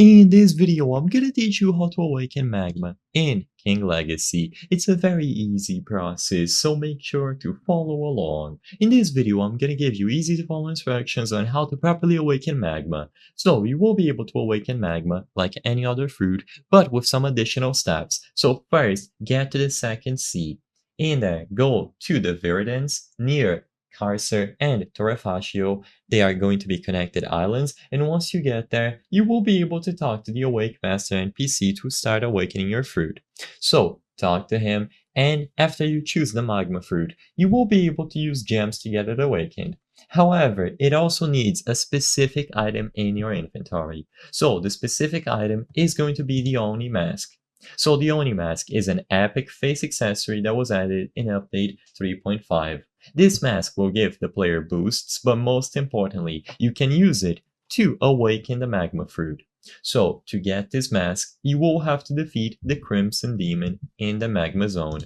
In this video, I'm gonna teach you how to awaken magma in King Legacy. It's a very easy process, so make sure to follow along. In this video, I'm gonna give you easy to follow instructions on how to properly awaken magma. So you will be able to awaken magma like any other fruit, but with some additional steps. So first, get to the second seed. In there, go to the Viridans near Carcer and Torrefacio. They are going to be connected islands, and once you get there, you will be able to talk to the Awake Master NPC to start awakening your fruit. So, talk to him, and after you choose the magma fruit, you will be able to use gems to get it awakened. However, it also needs a specific item in your inventory. So, the specific item is going to be the Oni Mask. So, the Oni Mask is an epic face accessory that was added in update 3.5. This mask will give the player boosts, but most importantly, you can use it to awaken the magma fruit. So, to get this mask, you will have to defeat the Crimson Demon in the magma zone.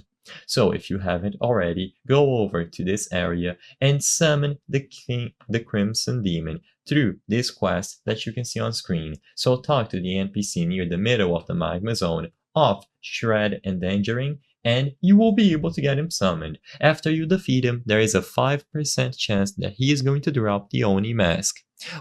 So, if you haven't already, go over to this area and summon the Crimson Demon through this quest that you can see on screen. So, talk to the NPC near the middle of the magma zone of Shred Endangering, and you will be able to get him summoned. After you defeat him, there is a 5% chance that he is going to drop the Oni Mask.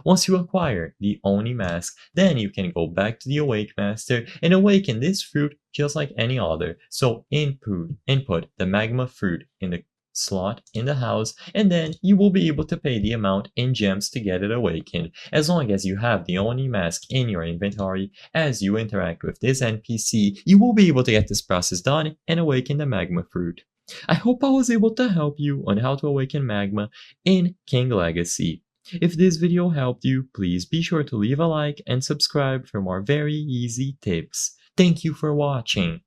Once you acquire the Oni Mask, then you can go back to the Awake Master and awaken this fruit just like any other. So input the magma fruit in the slot in the house, and then you will be able to pay the amount in gems to get it awakened. As long as you have the Oni Mask in your inventory, as you interact with this NPC, you will be able to get this process done and awaken the magma fruit. I hope I was able to help you on how to awaken magma in King Legacy. If this video helped you, please be sure to leave a like and subscribe for more very easy tips. Thank you for watching.